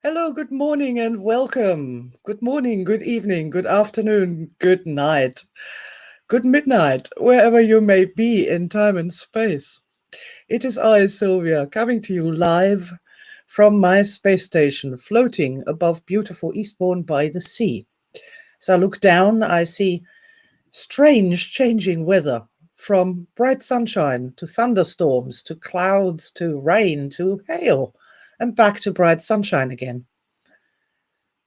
Hello, good morning and welcome. Good morning, good evening, good afternoon, good night, good midnight, wherever you may be in time and space. It is I, Sylvia, coming to you live from my space station, floating above beautiful Eastbourne by the sea. As I look down, I see strange changing weather, from bright sunshine to thunderstorms to clouds to rain to hail, and back to bright sunshine again.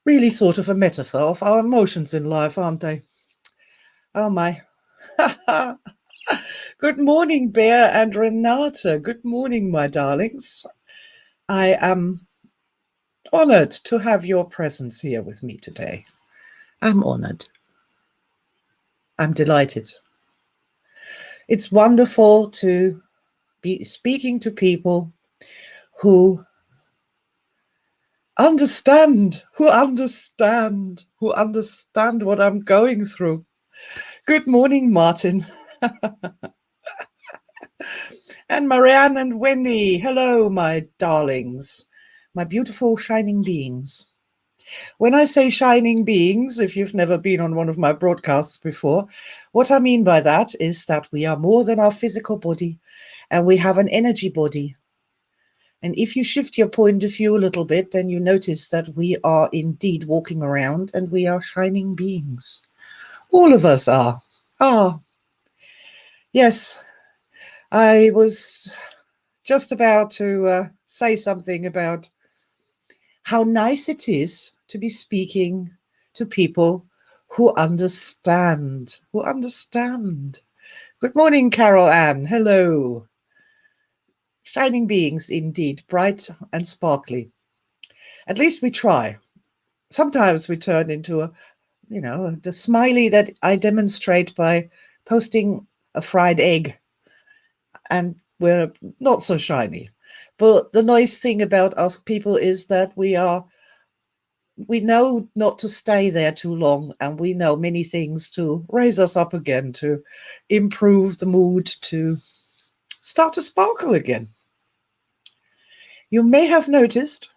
Really sort of a metaphor of our emotions in life, aren't they? Oh my. Good morning, Bear and Renata. Good morning, my darlings. I am honored to have your presence here with me today. I'm honored. I'm delighted. It's wonderful to be speaking to people who understand what I'm going through. Good morning, Martin. And Marianne and Wendy. Hello, my darlings, my beautiful shining beings. When I say shining beings, if you've never been on one of my broadcasts before, what I mean by that is that we are more than our physical body and we have an energy body. And if you shift your point of view a little bit, then you notice that we are indeed walking around and we are shining beings. All of us are. Ah, yes, I was just about to say something about how nice it is to be speaking to people who understand. Good morning, Carol Ann. Hello. Shining beings indeed, bright and sparkly. At least we try. Sometimes we turn into the smiley that I demonstrate by posting a fried egg, and we're not so shiny. But the nice thing about us people is that we know not to stay there too long, and we know many things to raise us up again, to improve the mood, to start to sparkle again. You may have noticed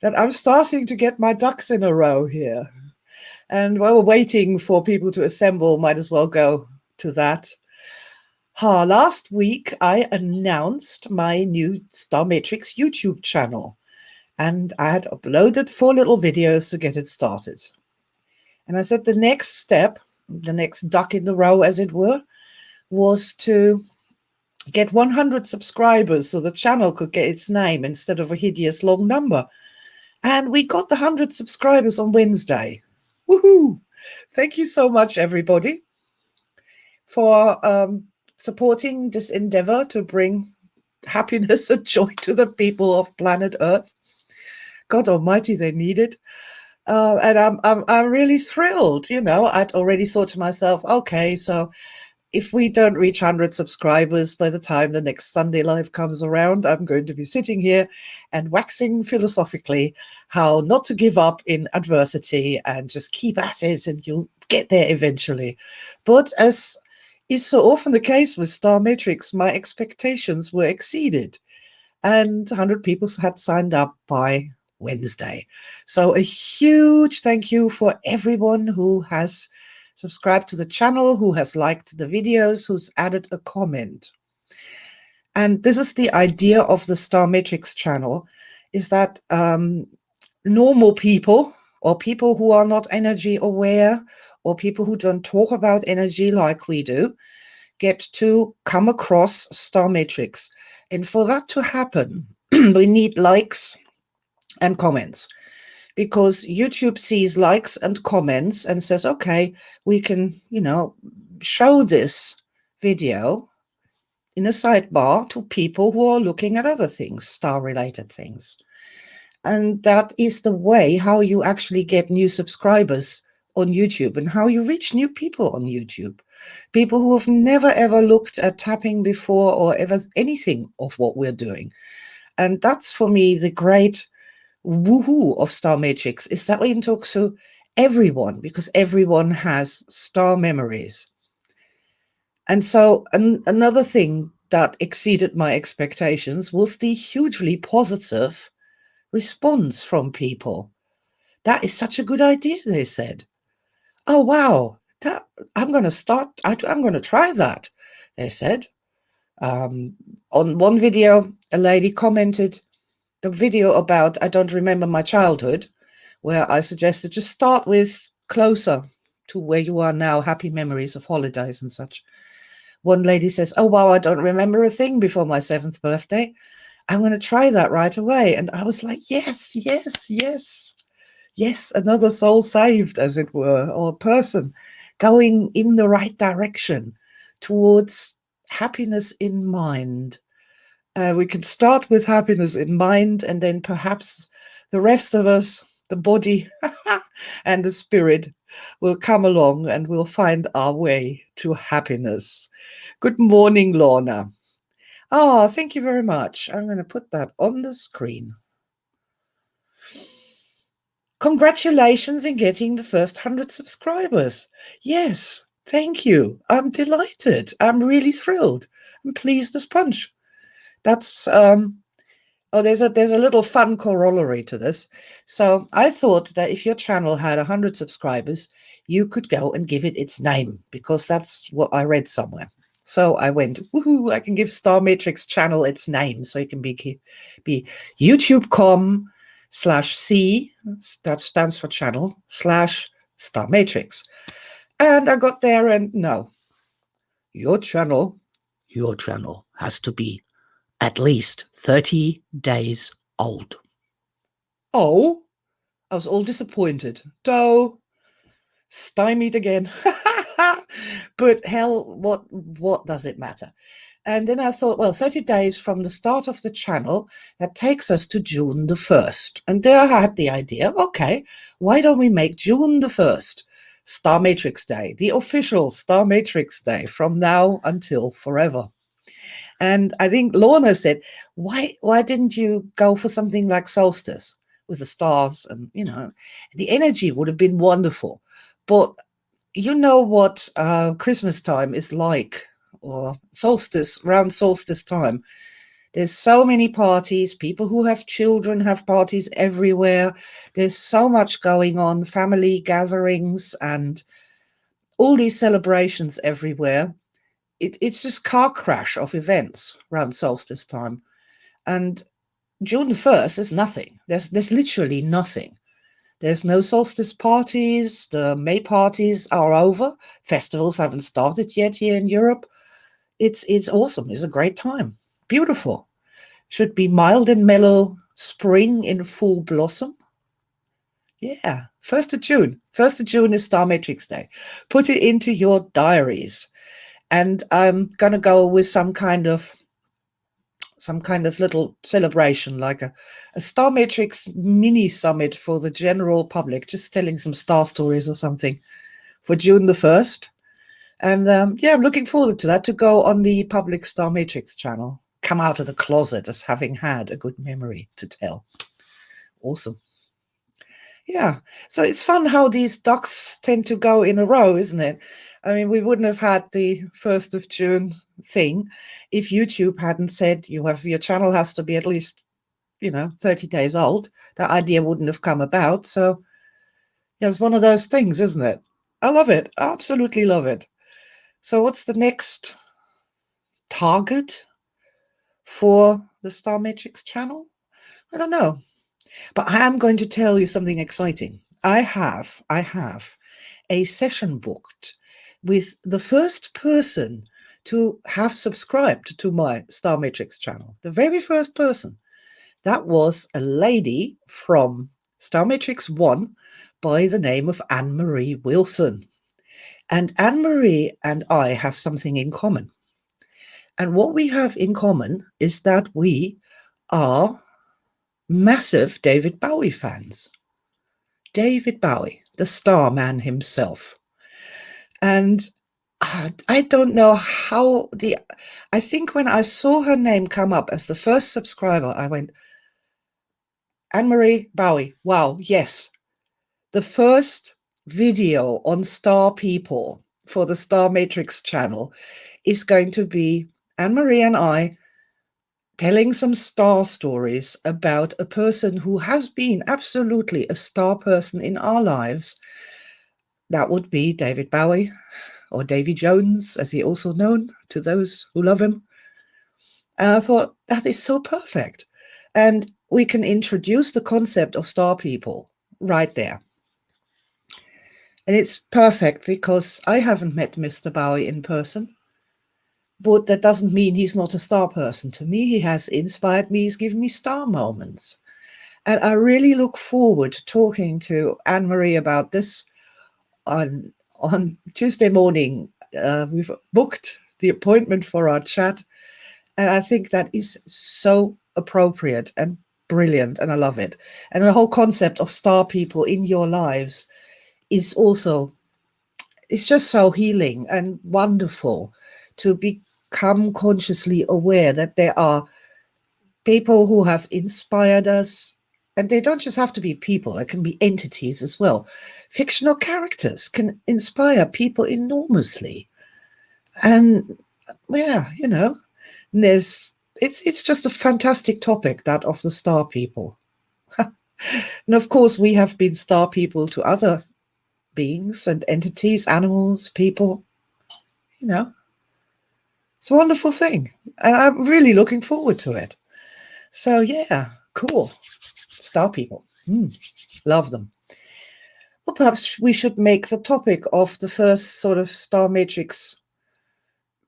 that I'm starting to get my ducks in a row here. And while we're waiting for people to assemble, might as well go to that. Last week I announced my new starmatrix YouTube channel, and I had uploaded 4 little videos to get it started. And I said the next step, the next duck in the row, as it were, was to get 100 subscribers so the channel could get its name instead of a hideous long number. And we got the 100 subscribers on Wednesday. Woohoo! Thank you so much, everybody, for supporting this endeavor to bring happiness and joy to the people of planet Earth. God Almighty, they need it. And I'm really thrilled. I'd already thought to myself, okay, so if we don't reach 100 subscribers by the time the next Sunday Live comes around, I'm going to be sitting here and waxing philosophically how not to give up in adversity and just keep at it, and you'll get there eventually. But as is so often the case with Star Matrix, my expectations were exceeded, and 100 people had signed up by Wednesday. So a huge thank you for everyone who has subscribed to the channel, who has liked the videos, who's added a comment. And this is the idea of the Star Matrix channel, is that normal people, or people who are not energy aware, or people who don't talk about energy like we do, get to come across Star Matrix. And for that to happen, we need likes and comments, because YouTube sees likes and comments and says, okay, we can, show this video in a sidebar to people who are looking at other things, star-related things. And that is the way how you actually get new subscribers on YouTube, and how you reach new people on YouTube. People who have never ever looked at tapping before, or ever anything of what we're doing. And that's for me the great woohoo of Star Matrix, is that we can talk to everyone, because everyone has star memories. And so another thing that exceeded my expectations was the hugely positive response from people. That is such a good idea, they said. Oh, wow. I'm going to start. I'm going to try that, they said. On one video, a lady commented the video about I don't remember my childhood, where I suggested just start with closer to where you are now, happy memories of holidays and such. One lady says, oh, wow, I don't remember a thing before my 7th birthday. I'm going to try that right away. And I was like, yes, yes, yes. Yes, another soul saved, as it were, or person going in the right direction towards happiness in mind. We can start with happiness in mind, and then perhaps the rest of us, the body and the spirit, will come along and we'll find our way to happiness. Good morning, Lorna. Oh, thank you very much. I'm going to put that on the screen. Congratulations in getting the first 100 subscribers. Yes, thank you. I'm delighted. I'm really thrilled. I'm pleased as punch. That's there's a little fun corollary to this. So I thought that if your channel had 100 subscribers, you could go and give it its name, because that's what I read somewhere. So I went, woohoo, I can give starmatrix channel its name. So it can be youtube.com/C, that stands for channel, /starmatrix. And I got there and no, your channel has to be at least 30 days old. Oh, I was all disappointed. Stymied again. But hell, what does it matter? And then I thought, well, 30 days from the start of the channel, that takes us to June the 1st. And there I had the idea, okay, why don't we make June the 1st Starmatrix Day, the official Starmatrix Day from now until forever? And I think Lorna said, why didn't you go for something like solstice with the stars? And, the energy would have been wonderful. But you know what Christmas time is like, or around solstice time. There's so many parties. People who have children have parties everywhere. There's so much going on, family gatherings and all these celebrations everywhere. It's just car crash of events around solstice time. And June the 1st is nothing. There's literally nothing. There's no solstice parties. The May parties are over. Festivals haven't started yet here in Europe. It's awesome. It's a great time. Beautiful. Should be mild and mellow spring in full blossom. Yeah, 1st of June. 1st of June is Starmatrix Day. Put it into your diaries. And I'm going to go with some kind of little celebration, like a Starmatrix mini summit for the general public, just telling some star stories or something for June the 1st. And yeah, I'm looking forward to that, to go on the public Starmatrix channel, come out of the closet as having had a good memory to tell. Awesome. Yeah, so it's fun how these ducks tend to go in a row, isn't it? I mean, we wouldn't have had the 1st of June thing if YouTube hadn't said your channel has to be at least, 30 days old. That idea wouldn't have come about. So yeah, it's one of those things, isn't it? I love it. I absolutely love it. So what's the next target for the Starmatrix channel? I don't know. But I am going to tell you something exciting. I have a session booked with the first person to have subscribed to my Starmatrix channel. The very first person. That was a lady from Starmatrix 1 by the name of Anne-Marie Wilson. And Anne-Marie and I have something in common. And what we have in common is that we are massive David Bowie fans. David Bowie, the Starman himself. And I don't know how I think when I saw her name come up as the first subscriber, I went, Anne-Marie Bowie, wow, yes. The first video on Star People for the Starmatrix channel is going to be Anne-Marie and I telling some star stories about a person who has been absolutely a star person in our lives. That would be David Bowie, or Davy Jones, as he also known to those who love him. And I thought, that is so perfect. And we can introduce the concept of star people right there. And it's perfect because I haven't met Mr. Bowie in person, but that doesn't mean he's not a star person. To me, he has inspired me, he's given me star moments. And I really look forward to talking to Anne-Marie about this on Tuesday morning. We've booked the appointment for our chat. And I think that is so appropriate and brilliant, and I love it. And the whole concept of star people in your lives is also, it's just so healing and wonderful to become consciously aware that there are people who have inspired us. And they don't just have to be people, it can be entities as well. Fictional characters can inspire people enormously. And yeah, you know, it's just a fantastic topic, that of the star people. And of course, we have been star people to other beings and entities, animals, people. You know, it's a wonderful thing. And I'm really looking forward to it. So yeah, cool. Star people. Love them. Well, perhaps we should make the topic of the first sort of Star Matrix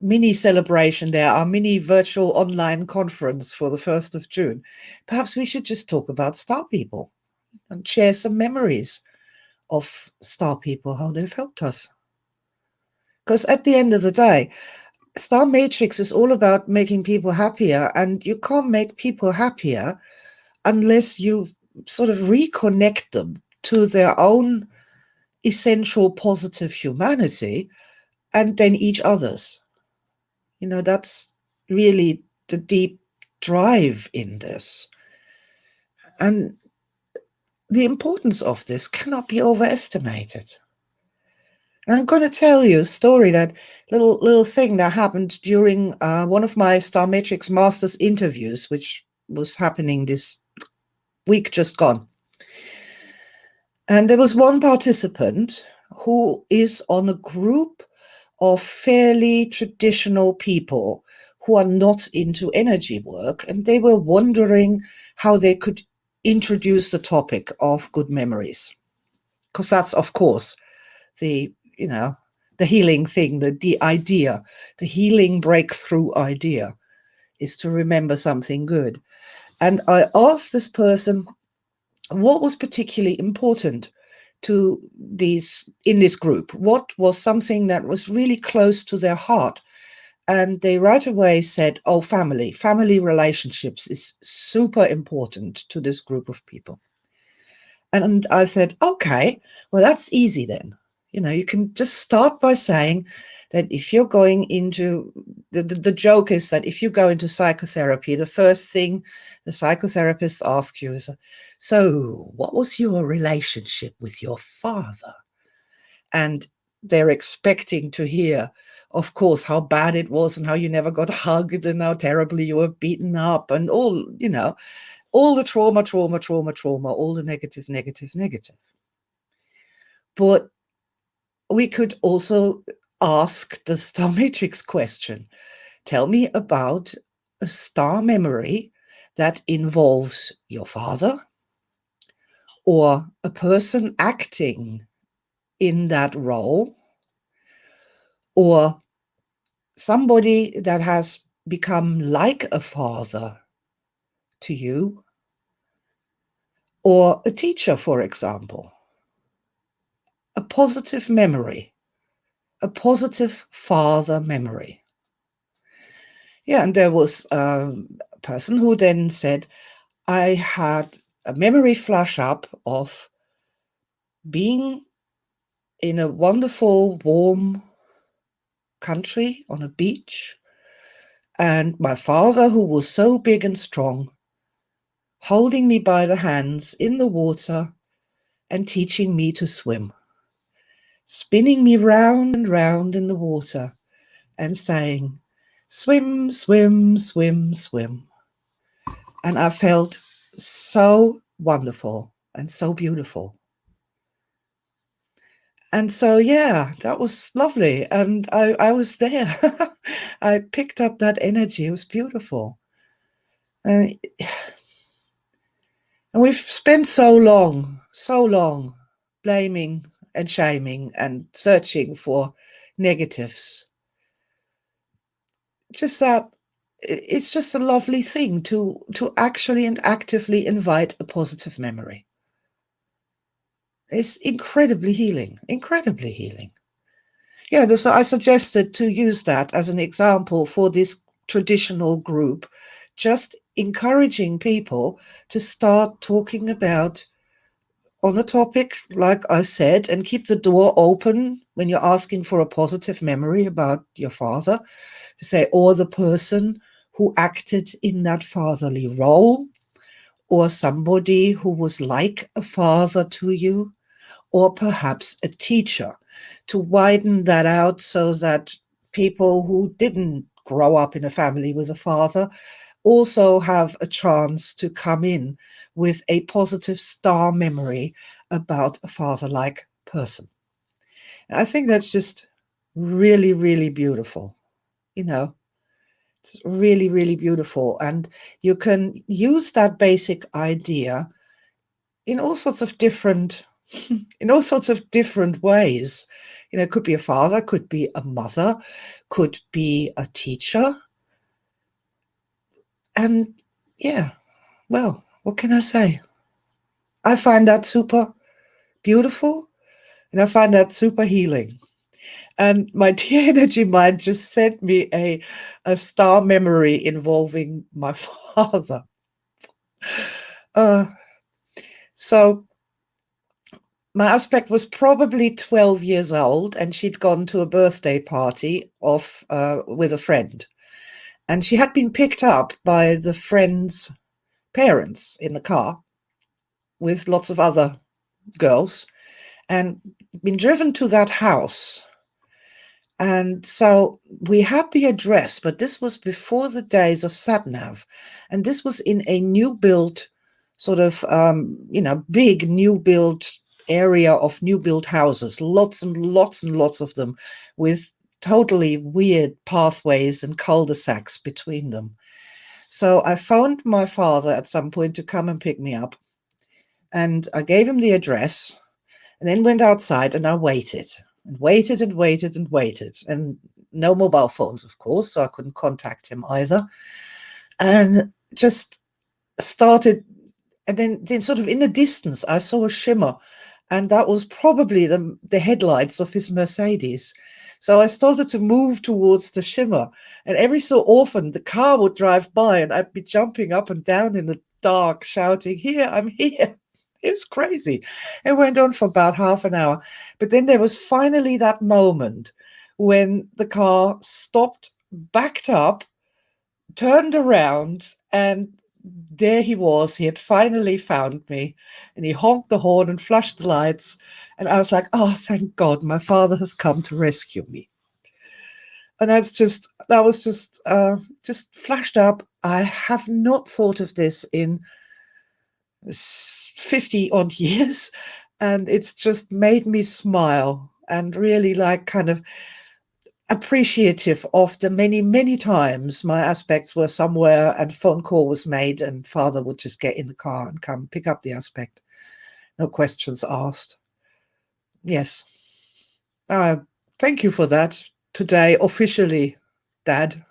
mini celebration there, our mini virtual online conference for the 1st of June. Perhaps we should just talk about star people and share some memories of star people, how they've helped us. Because at the end of the day, Star Matrix is all about making people happier, and you can't make people happier unless you sort of reconnect them to their own essential positive humanity and then each other's. You know, that's really the deep drive in this. And the importance of this cannot be overestimated. And I'm going to tell you a story, that little thing that happened during one of my Star Matrix Masters interviews, which was happening this week just gone. And there was one participant who is on a group of fairly traditional people who are not into energy work, and they were wondering how they could introduce the topic of good memories. Because that's, of course, the healing thing, the idea, the healing breakthrough idea is to remember something good. And I asked this person what was particularly important to these in this group. What was something that was really close to their heart? And they right away said, oh, family relationships is super important to this group of people. And I said, okay, well, that's easy then. You know, you can just start by saying that if you're going into, the joke is that if you go into psychotherapy, the first thing the psychotherapist asks you is, so what was your relationship with your father? And they're expecting to hear, of course, how bad it was and how you never got hugged and how terribly you were beaten up and all, you know, all the trauma, all the negative. But we could also ask the star matrix question. Tell me about a star memory that involves your father or a person acting in that role, or somebody that has become like a father to you, or a teacher, for example. A positive memory, a positive father memory. Yeah, and there was a person who then said, I had a memory flash up of being in a wonderful, warm country on a beach, and my father, who was so big and strong, holding me by the hands in the water and teaching me to swim, spinning me round and round in the water and saying, swim, swim, swim, swim. And I felt so wonderful and so beautiful. And so, yeah, that was lovely. And I was there. I picked up that energy. It was beautiful. Uh, and we've spent so long blaming and shaming and searching for negatives. Just that it's just a lovely thing to actually and actively invite a positive memory. It's incredibly healing, incredibly healing. Yeah, so I suggested to use that as an example for this traditional group, just encouraging people to start talking about on a topic, like I said, and keep the door open when you're asking for a positive memory about your father, to say, or the person who acted in that fatherly role, or somebody who was like a father to you, or perhaps a teacher, to widen that out so that people who didn't grow up in a family with a father also have a chance to come in with a positive star memory about a father-like person. I think that's just really, really beautiful. You know, it's really, really beautiful. And you can use that basic idea in all sorts of different in all sorts of different ways. You know, it could be a father, could be a mother, could be a teacher. And yeah, well, what can I say? I find that super beautiful and I find that super healing. And my dear energy mind just sent me a star memory involving my father. Uh, so my aspect was probably 12 years old, and she'd gone to a birthday party with a friend. And she had been picked up by the friend's parents in the car with lots of other girls and been driven to that house. And so we had the address, but this was before the days of SatNav. And this was in a new built sort of, big new built area of new built houses, lots and lots and lots of them with totally weird pathways and cul-de-sacs between them. So I phoned my father at some point to come and pick me up. And I gave him the address and then went outside and I waited and waited and waited and waited. And no mobile phones, of course, so I couldn't contact him either. And just started, and then sort of in the distance, I saw a shimmer. And that was probably the headlights of his Mercedes. So I started to move towards the shimmer. And every so often, the car would drive by and I'd be jumping up and down in the dark, shouting, "Here, I'm here." It was crazy. It went on for about half an hour. But then there was finally that moment when the car stopped, backed up, turned around, and there he was. He had finally found me, and he honked the horn and flashed the lights. And I was like, "Oh, thank God, my father has come to rescue me." And that was just flashed up. I have not thought of this in 50 odd years, and it's just made me smile and really like kind of appreciative of the many, many times my aspects were somewhere and phone call was made and father would just get in the car and come pick up the aspect. No questions asked. Yes. Thank you for that today, officially, Dad.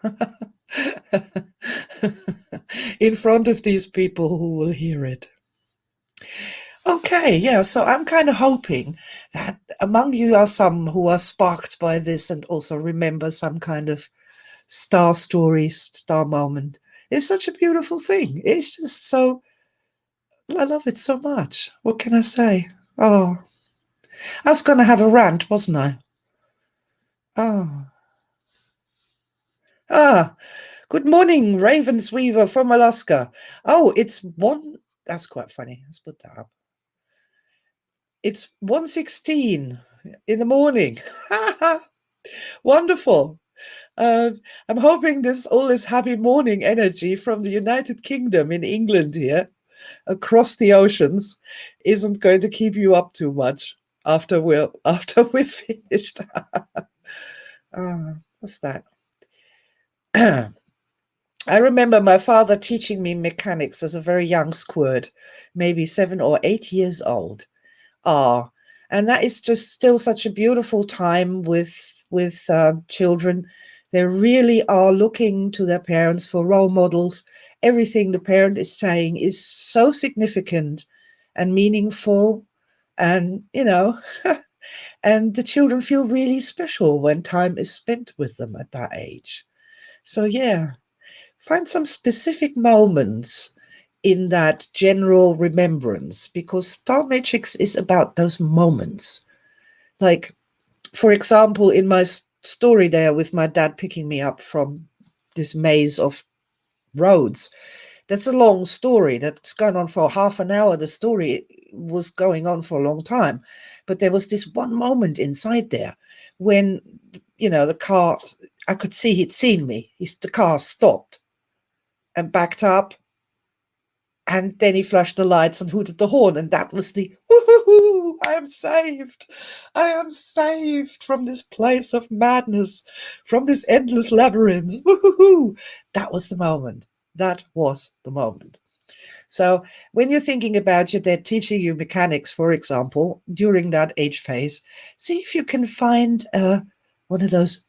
In front of these people who will hear it. Okay, yeah, so I'm kind of hoping that among you are some who are sparked by this and also remember some kind of star story, star moment. It's such a beautiful thing. It's just so, I love it so much. What can I say? Oh, I was going to have a rant, wasn't I? Oh, good morning, Ravensweaver from Alaska. Oh, that's quite funny. Let's put that up. It's 1:16 in the morning. Wonderful. Uh, I'm hoping this all this happy morning energy from the United Kingdom in England here across the oceans isn't going to keep you up too much after we're finished. What's that? I remember my father teaching me mechanics as a very young squirt, maybe 7 or 8 years old. Ah, and that is just still such a beautiful time with children. They really are looking to their parents for role models. Everything the parent is saying is so significant and meaningful, and and the children feel really special when time is spent with them at that age. So yeah, find some specific moments in that general remembrance, because Star Matrix is about those moments. Like, for example, in my story there with my dad picking me up from this maze of roads, that's a long story that's gone on for half an hour. The story was going on for a long time, but there was this one moment inside there when, the car, I could see he'd seen me. The car stopped and backed up, and then he flashed the lights and hooted the horn, and that was the woohoo! I am saved. I am saved from this place of madness, from this endless labyrinth. Woohoo! That was the moment. That was the moment. So when you're thinking about your dad teaching you mechanics, for example, during that age phase, see if you can find one of those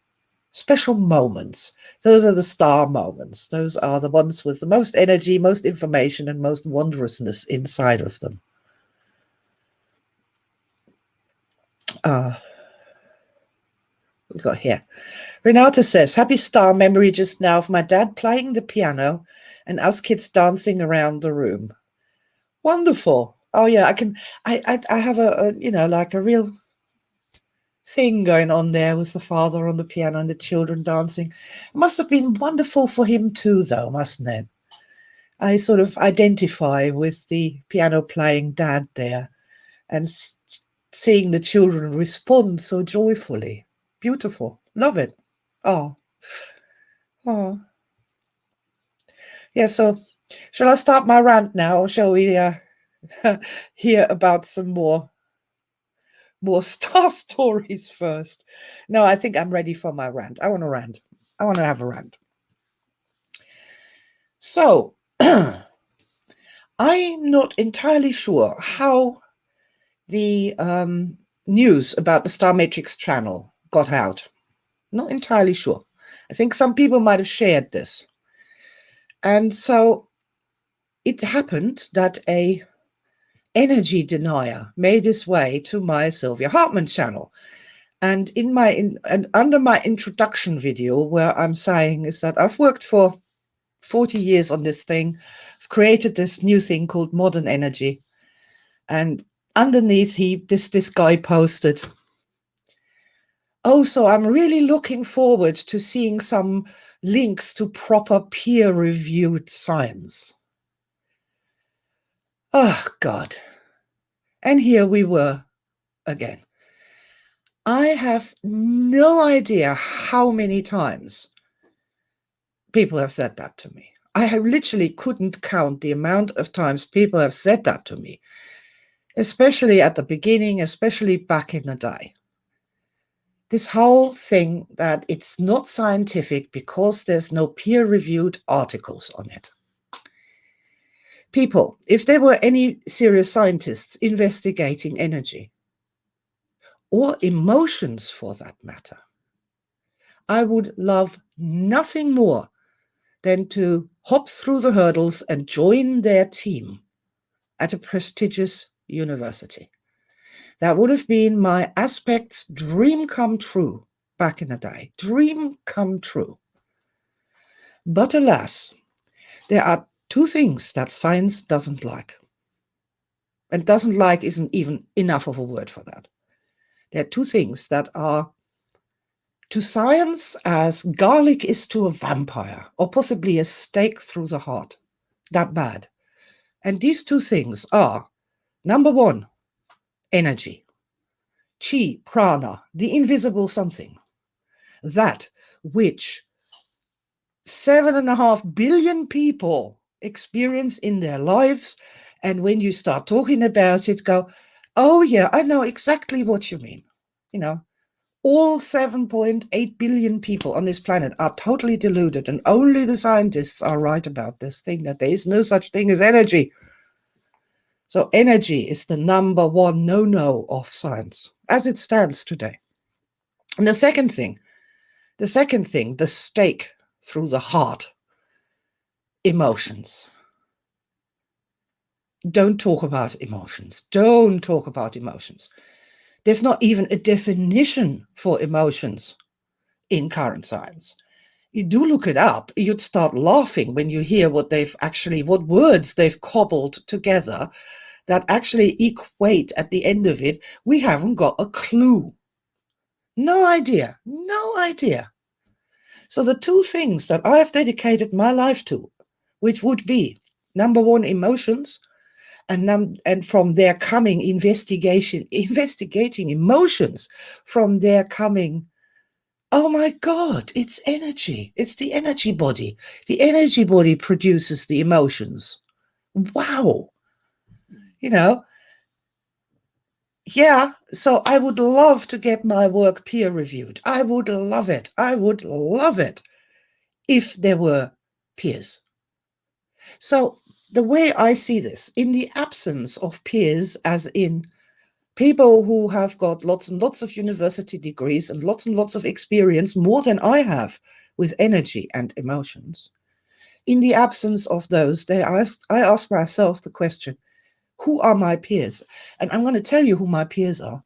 special moments. Those are the star moments. Those are the ones with the most energy, most information, and most wondrousness inside of them. We got here. Renata says, happy star memory just now of my dad playing the piano and us kids dancing around the room. Wonderful. Oh yeah, I have like a real thing going on there with the father on the piano and the children dancing. It must have been wonderful for him too, though, mustn't it? I sort of identify with the piano playing dad there, and seeing the children respond so joyfully. Beautiful. Love it. Oh, oh. Yeah, so shall I start my rant now, or shall we hear about some more star stories first? No, I think I'm ready for my rant. I want to rant. I want to have a rant. So, I'm not entirely sure how the news about the Star Matrix channel got out. Not entirely sure. I think some people might have shared this. And so it happened that a Energy Denier made his way to my Sylvia Hartmann channel. And under my introduction video, where I'm saying is that I've worked for 40 years on this thing. I've created this new thing called modern energy. And underneath this guy posted, oh, so I'm really looking forward to seeing some links to proper peer-reviewed science. Oh, God. And here we were again. I have no idea how many times people have said that to me. I literally couldn't count the amount of times people have said that to me, especially at the beginning, especially back in the day. This whole thing that it's not scientific because there's no peer-reviewed articles on it. People, if there were any serious scientists investigating energy, or emotions for that matter, I would love nothing more than to hop through the hurdles and join their team at a prestigious university. That would have been my aspect's dream come true back in the day. Dream come true. But alas, there are two things that science doesn't like. And doesn't like isn't even enough of a word for that. There are two things that are to science as garlic is to a vampire, or possibly a stake through the heart. That bad. And these two things are, number one, energy. Chi, prana, the invisible something. That which 7.5 billion people experience in their lives. And when you start talking about it, go, oh yeah, I know exactly what you mean. You know, all 7.8 billion people on this planet are totally deluded, and only the scientists are right about this thing, that there is no such thing as energy. So energy is the number one no-no of science as it stands today. And the second thing, the stake through the heart, emotions. Don't talk about emotions. Don't talk about emotions. There's not even a definition for emotions in current science. You do look it up, you'd start laughing when you hear what words they've cobbled together that actually equate at the end of it. We haven't got a clue. No idea. No idea. So the two things that I have dedicated my life to, which would be, number one, emotions, and from their coming investigating emotions, from their coming, oh my God, it's energy. It's the energy body. The energy body produces the emotions. Wow. You know, yeah, so I would love to get my work peer reviewed. I would love it. I would love it if there were peers. So the way I see this, in the absence of peers, as in people who have got lots and lots of university degrees and lots of experience, more than I have with energy and emotions, in the absence of those, I ask myself the question, who are my peers? And I'm going to tell you who my peers are.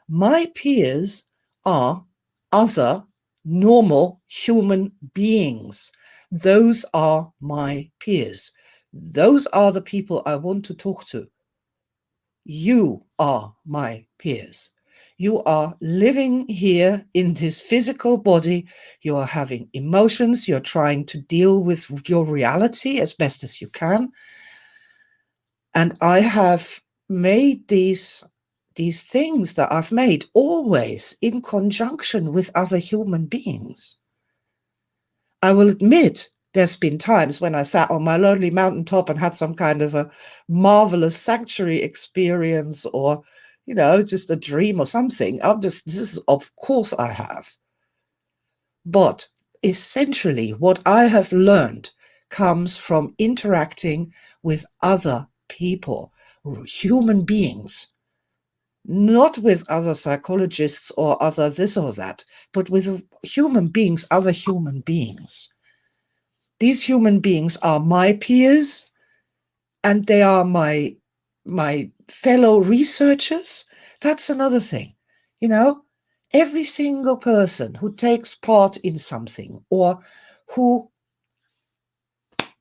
My peers are other normal human beings. Those are my peers. Those are the people I want to talk to. You are my peers. You are living here in this physical body. You are having emotions. You're trying to deal with your reality as best as you can. And I have made these things that I've made always in conjunction with other human beings. I will admit there's been times when I sat on my lonely mountaintop and had some kind of a marvelous sanctuary experience, or, you know, just a dream or something. This is, of course I have. But essentially what I have learned comes from interacting with other people, human beings, not with other psychologists or other this or that, but with human beings, other human beings. These human beings are my peers, and they are my fellow researchers. That's another thing. You know, every single person who takes part in something, or who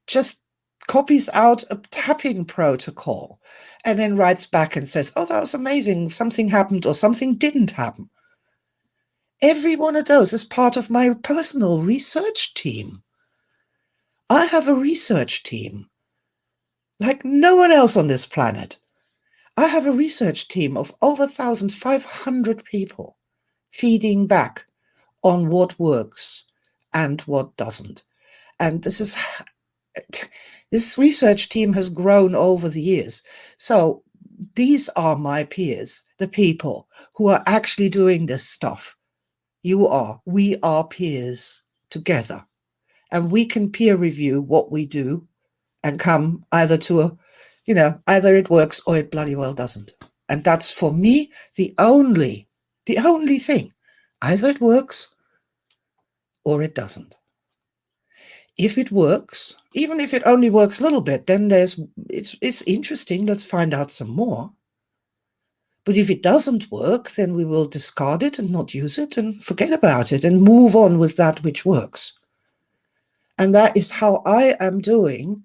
just copies out a tapping protocol and then writes back and says, oh, that was amazing, something happened or something didn't happen. Every one of those is part of my personal research team. I have a research team like no one else on this planet. I have a research team of over 1,500 people feeding back on what works and what doesn't. And this research team has grown over the years. So these are my peers, the people who are actually doing this stuff. We are peers together. And we can peer review what we do and come either to either it works or it bloody well doesn't. And that's, for me, the only thing. Either it works or it doesn't. If it works, even if it only works a little bit, then it's interesting. Let's find out some more. But if it doesn't work, then we will discard it and not use it and forget about it and move on with that which works. And that is how I am doing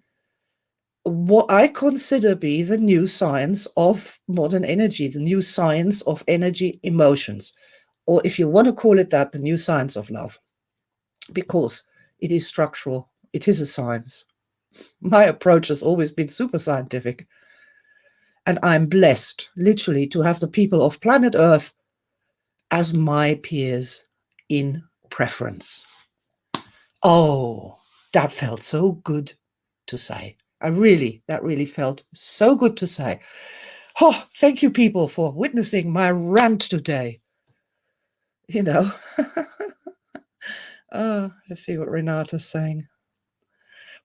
what I consider be the new science of modern energy, the new science of energy emotions, or if you want to call it that, the new science of love, because it is structural. It is a science. My approach has always been super scientific. And I'm blessed, literally, to have the people of planet Earth as my peers in preference. Oh, that felt so good to say. That really felt so good to say. Oh, thank you, people, for witnessing my rant today. You know, let's see what Renata's saying.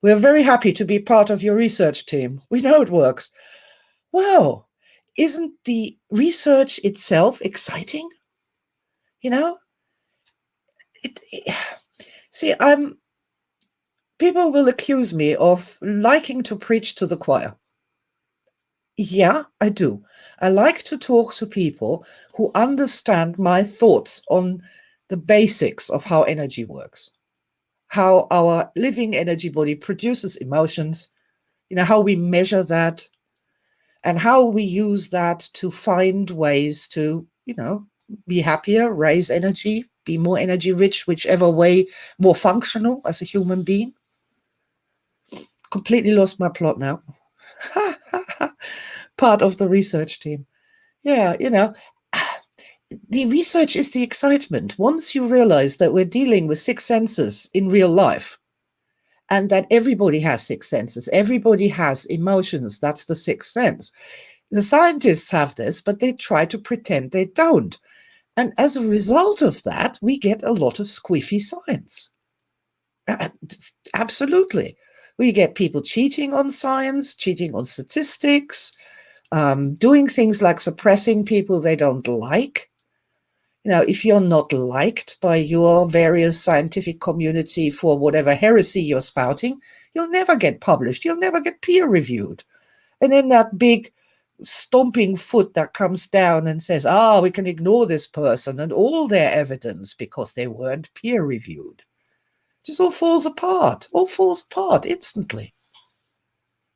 We are very happy to be part of your research team. We know it works. Wow, isn't the research itself exciting? You know, it see, people will accuse me of liking to preach to the choir. Yeah, I do. I like to talk to people who understand my thoughts on the basics of how energy works, how our living energy body produces emotions, how we measure that, and how we use that to find ways to, be happier, raise energy, be more energy rich, whichever way, more functional as a human being. Completely lost my plot now. Part of the research team. Yeah, the research is the excitement. Once you realize that we're dealing with six senses in real life, and that everybody has six senses, everybody has emotions, that's the sixth sense. The scientists have this, but they try to pretend they don't. And as a result of that, we get a lot of squiffy science. Absolutely. We get people cheating on science, cheating on statistics, doing things like suppressing people they don't like. If you're not liked by your various scientific community for whatever heresy you're spouting, you'll never get published. You'll never get peer reviewed. And then that big stomping foot that comes down and says, we can ignore this person and all their evidence because they weren't peer reviewed. Just all falls apart instantly.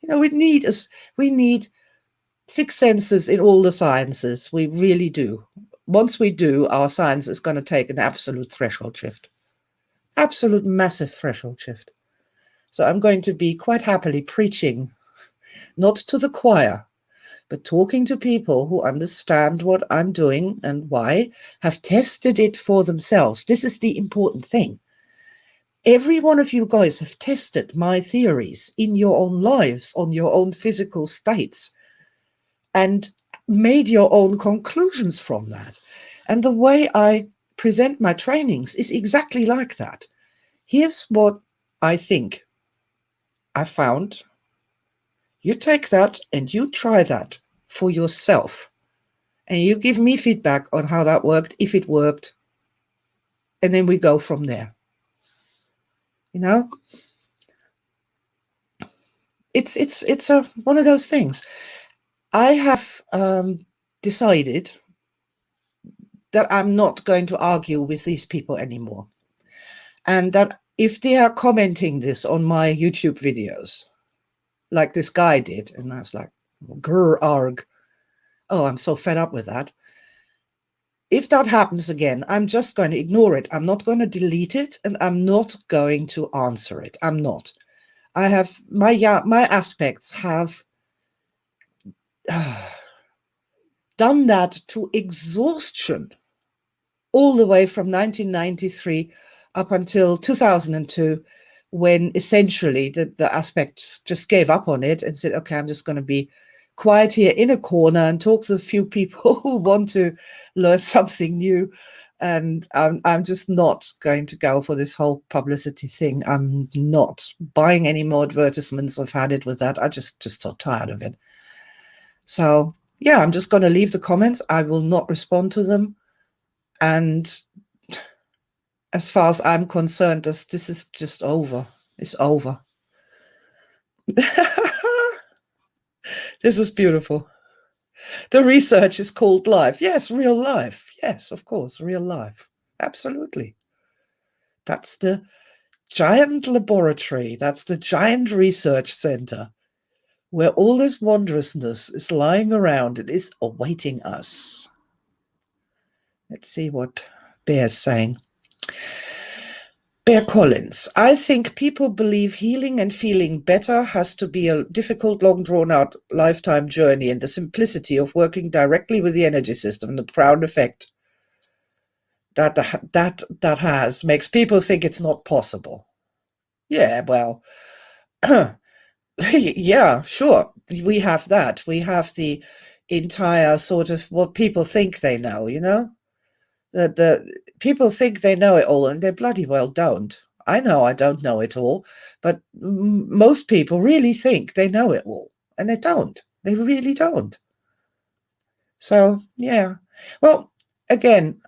We need six senses in all the sciences. We really do. Once we do, our science is going to take an absolute threshold shift. Absolute massive threshold shift. So I'm going to be quite happily preaching, not to the choir, but talking to people who understand what I'm doing and why, have tested it for themselves. This is the important thing. Every one of you guys have tested my theories in your own lives, on your own physical states, and made your own conclusions from that. And the way I present my trainings is exactly like that. Here's what I think I found. You take that and you try that for yourself. And you give me feedback on how that worked, if it worked. And then we go from there. It's one of those things. I have decided that I'm not going to argue with these people anymore. And that if they are commenting this on my YouTube videos, like this guy did, and I was like, grr, arg. Oh, I'm so fed up with that. If that happens again, I'm just going to ignore it. I'm not going to delete it, and I'm not going to answer it. I'm not. I have my aspects have done that to exhaustion all the way from 1993 up until 2002, when essentially the aspects just gave up on it and said, okay, I'm just going to be quiet here in a corner and talk to the few people who want to learn something new. And I'm just not going to go for this whole publicity thing. I'm not buying any more advertisements. I've had it with that. I just so tired of it. So yeah, I'm just going to leave the comments. I will not respond to them. And as far as I'm concerned, this is just over. It's over. This is beautiful. The research is called life. Yes, real life. Yes, of course, real life. Absolutely. That's the giant laboratory. That's the giant research center where all this wondrousness is lying around. It is awaiting us. Let's see what Bear's saying. Bear Collins, I think people believe healing and feeling better has to be a difficult, long drawn out lifetime journey, and the simplicity of working directly with the energy system, the profound effect that has makes people think it's not possible. Yeah, well, yeah, sure. We have that. We have the entire sort of what people think they know, you know? The people think they know it all and they bloody well don't. I know I don't know it all, but most people really think they know it all and they don't. They really don't. So, yeah. Well, again,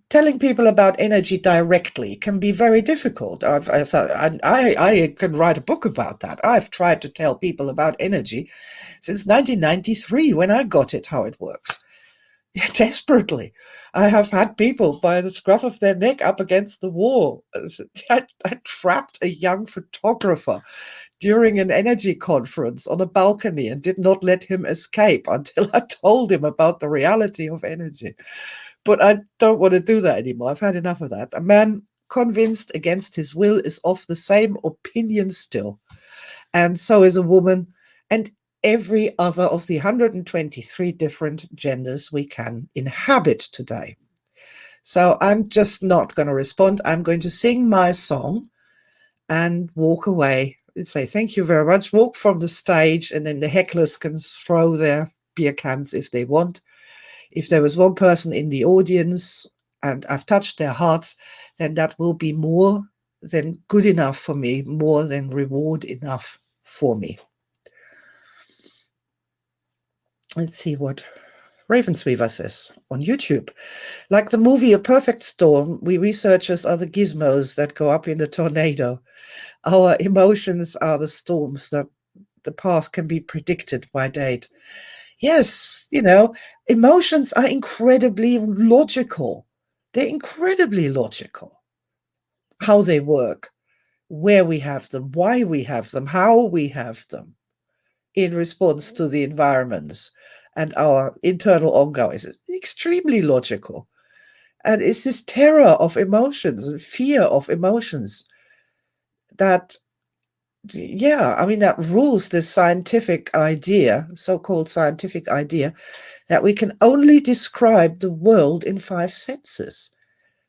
telling people about energy directly can be very difficult. I can write a book about that. I've tried to tell people about energy since 1993 when I got it, how it works. Desperately. I have had people by the scruff of their neck up against the wall. I trapped a young photographer during an energy conference on a balcony and did not let him escape until I told him about the reality of energy. But I don't want to do that anymore. I've had enough of that. A man convinced against his will is of the same opinion still. And so is a woman and every other of the 123 different genders we can inhabit today. So I'm just not going to respond. I'm going to sing my song and walk away and say thank you very much, walk from the stage, and then the hecklers can throw their beer cans if they want. If there was one person in the audience and I've touched their hearts, then that will be more than good enough for me, more than reward enough for me. Let's see what Ravensweaver says on YouTube. Like the movie A Perfect Storm, we researchers are the gizmos that go up in the tornado. Our emotions are the storms that the path can be predicted by date. Yes, you know, emotions are incredibly logical. They're incredibly logical. How they work, where we have them, why we have them, how we have them in response to the environments and our internal ongoings. It's extremely logical. And it's this terror of emotions and fear of emotions that, yeah, I mean, that rules this scientific idea, so-called scientific idea, that we can only describe the world in 5 senses.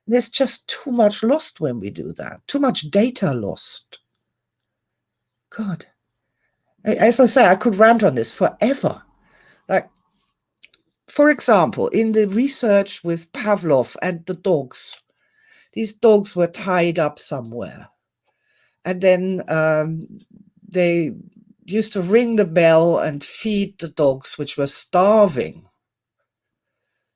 There's just too much lost when we do that, too much data lost. God. As I say, I could rant on this forever. Like, for example, in the research with Pavlov and the dogs, these dogs were tied up somewhere. And then they used to ring the bell and feed the dogs, which were starving,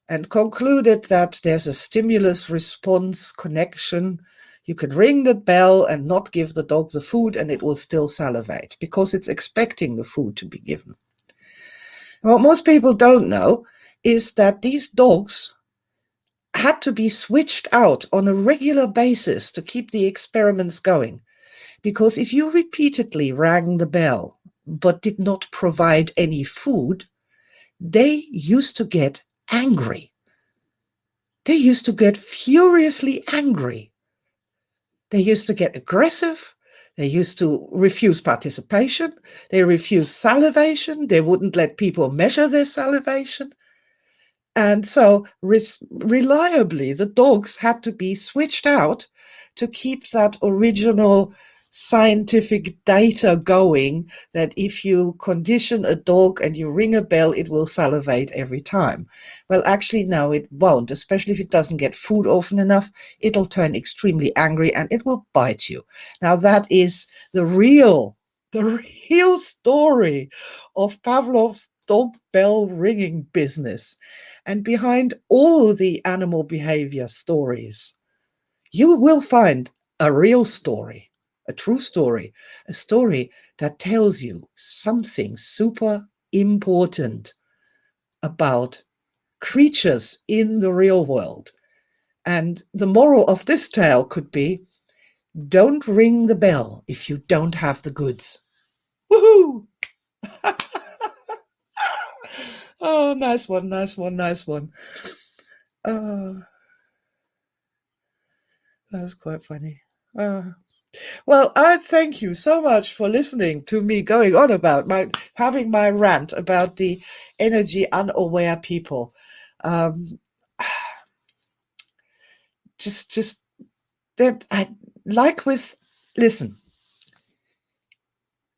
and concluded that there's a stimulus response connection. You can ring the bell and not give the dog the food, and it will still salivate because it's expecting the food to be given. And what most people don't know is that these dogs had to be switched out on a regular basis to keep the experiments going. Because if you repeatedly rang the bell but did not provide any food, they used to get angry. They used to get furiously angry. They used to get aggressive. They used to refuse participation. They refused salivation. They wouldn't let people measure their salivation. And so reliably, the dogs had to be switched out to keep that original scientific data going, that if you condition a dog and you ring a bell, it will salivate every time. Well, actually, no, it won't, especially if it doesn't get food often enough. It'll turn extremely angry and it will bite you. Now, that is the real story of Pavlov's dog bell ringing business. And behind all the animal behavior stories, you will find a real story, a true story, a story that tells you something super important about creatures in the real world. And the moral of this tale could be, don't ring the bell if you don't have the goods. Woohoo! Oh, nice one, nice one, nice one. Uh, that was quite funny. Well, I thank you so much for listening to me going on about having my rant about the energy unaware people. Um, just that I like with, listen,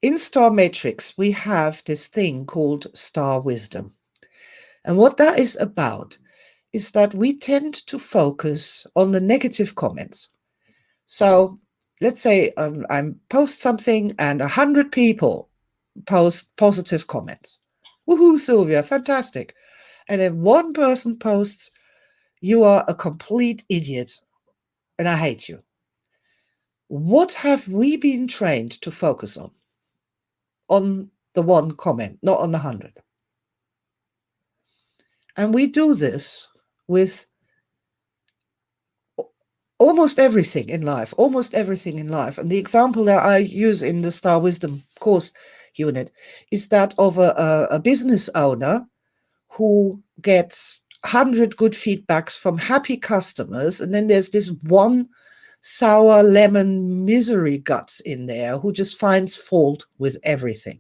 in Star Matrix, we have this thing called Star Wisdom. And what that is about is that we tend to focus on the negative comments. So let's say I post something and 100 people post positive comments. Woohoo, Sylvia, fantastic. And if one person posts, you are a complete idiot and I hate you. What have we been trained to focus on? On the one comment, not on the 100. And we do this with almost everything in life, And the example that I use in the Star Wisdom course unit is that of a business owner who gets 100 good feedbacks from happy customers. And then there's this one sour lemon misery guts in there who just finds fault with everything.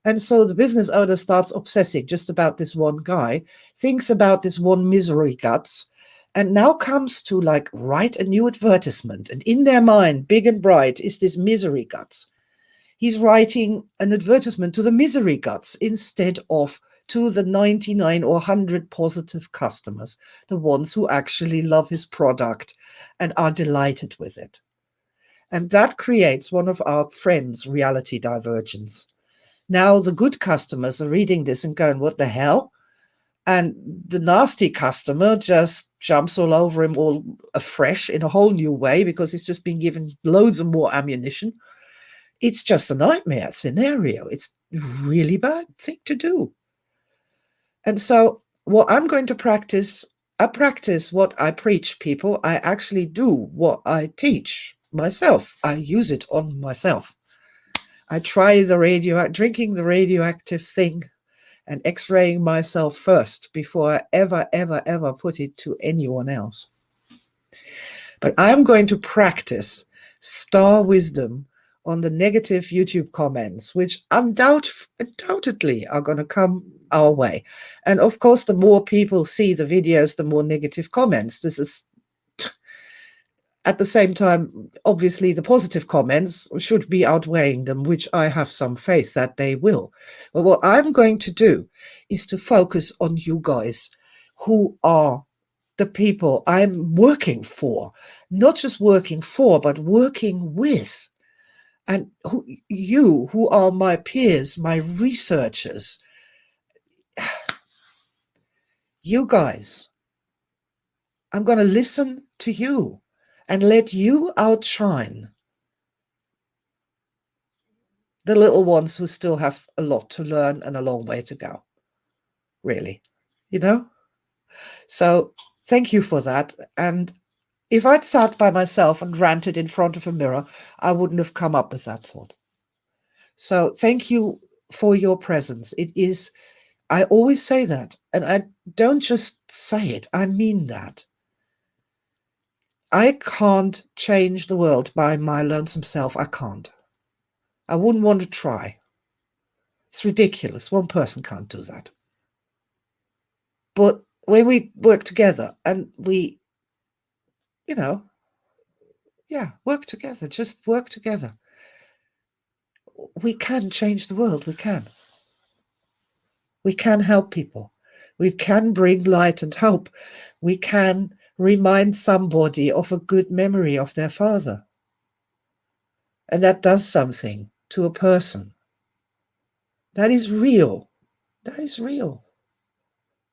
And so the business owner starts obsessing just about this one guy, thinks about this one misery guts, and now comes to like write a new advertisement. And in their mind, big and bright, is this misery guts. He's writing an advertisement to the misery guts instead of to the 99 or 100 positive customers, the ones who actually love his product and are delighted with it. And that creates one of our friends' reality divergence. Now the good customers are reading this and going, what the hell? And the nasty customer just jumps all over him all afresh in a whole new way because he's just been given loads of more ammunition. It's just a nightmare scenario. It's a really bad thing to do. And so what I'm going to practice, I practice what I preach, people. I actually do what I teach myself. I use it on myself. I try drinking the radioactive thing and x-raying myself first before I ever put it to anyone else. But I'm going to practice Star Wisdom on the negative YouTube comments, which undoubtedly are going to come our way. And of course, the more people see the videos, the more negative comments. This is, at the same time, obviously the positive comments should be outweighing them, which I have some faith that they will. But what I'm going to do is to focus on you guys who are the people I'm working for, not just working for, but working with. And who are my peers, my researchers, you guys, I'm going to listen to you and let you outshine the little ones who still have a lot to learn and a long way to go, really, So thank you for that. And if I'd sat by myself and ranted in front of a mirror, I wouldn't have come up with that thought. So thank you for your presence. It is, I always say that, and I don't just say it, I mean that. I can't change the world by my lonesome self. I can't. I wouldn't want to try. It's ridiculous. One person can't do that. But when we work together and we, work together, just work together, we can change the world. We can. We can help people. We can bring light and hope. We can remind somebody of a good memory of their father. And that does something to a person. That is real. That is real.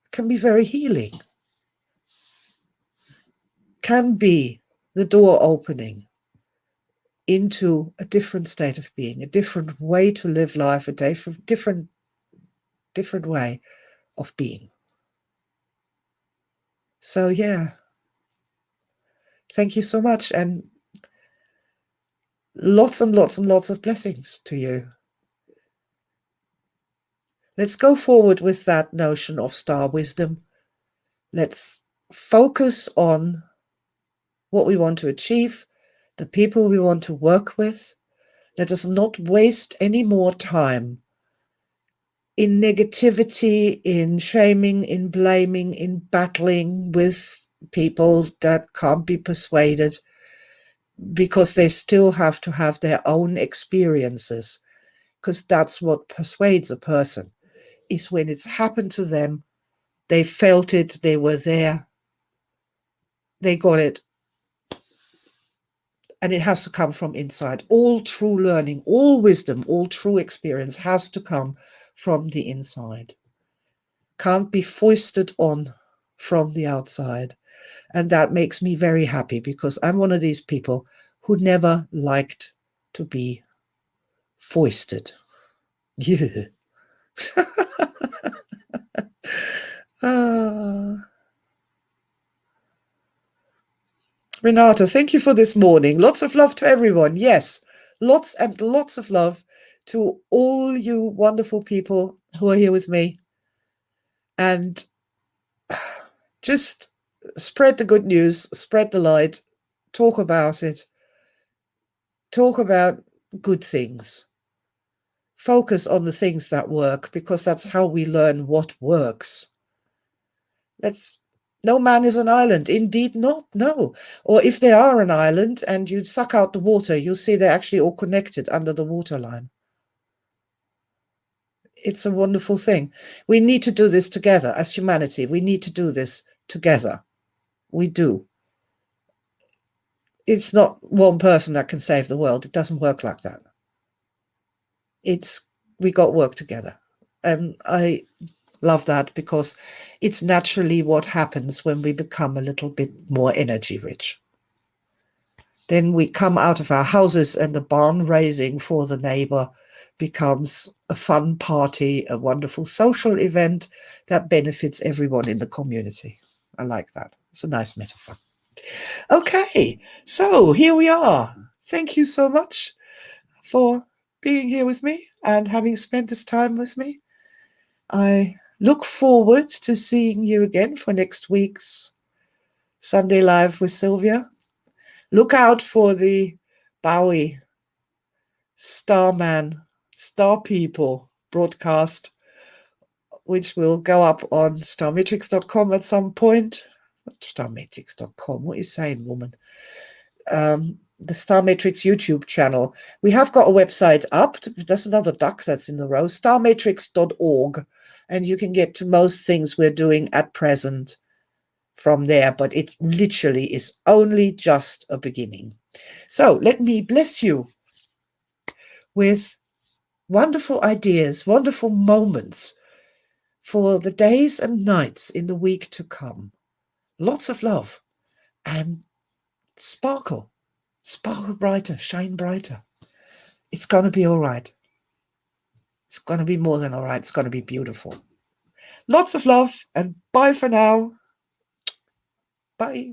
It can be very healing. Can be the door opening into a different state of being, a different way to live life, a different way of being. So yeah, thank you so much, and lots and lots and lots of blessings to you. Let's go forward with that notion of star wisdom. Let's focus on what we want to achieve, the people we want to work with. Let us not waste any more time in negativity, in shaming, in blaming, in battling with people that can't be persuaded, because they still have to have their own experiences because that's what persuades a person, is when it's happened to them, they felt it, they were there, they got it, and it has to come from inside. All true learning, all wisdom, all true experience has to come from the inside. Can't be foisted on from the outside. And that makes me very happy, because I'm one of these people who never liked to be foisted. Yeah. Renata, thank you for this morning. Lots of love to everyone. Yes, lots and lots of love to all you wonderful people who are here with me. And just spread the good news, spread the light, talk about it, talk about good things. Focus on the things that work, because that's how we learn what works. No man is an island. Indeed not, no. Or if they are an island and you suck out the water, you'll see they're actually all connected under the waterline. It's a wonderful thing. We need to do this together as humanity. We need to do this together. We do. It's not one person that can save the world. It doesn't work like that. We got to work together. And I love that, because it's naturally what happens when we become a little bit more energy rich. Then we come out of our houses and the barn raising for the neighbor becomes a fun party, a wonderful social event that benefits everyone in the community. I like that. It's a nice metaphor. Okay, so here we are. Thank you so much for being here with me and having spent this time with me. I look forward to seeing you again for next week's Sunday Live with Sylvia. Look out for the Bowie Starman, Star People broadcast, which will go up on starmatrix.com at some point. Not starmatrix.com, what are you saying, woman? The Starmatrix YouTube channel. We have got a website up. There's another duck that's in the row, starmatrix.org, and you can get to most things we're doing at present from there, but it literally is only just a beginning. So let me bless you with wonderful ideas, wonderful moments for the days and nights in the week to come. Lots of love and sparkle. Sparkle brighter, shine brighter. It's going to be all right. It's going to be more than all right. It's going to be beautiful. Lots of love and bye for now. Bye.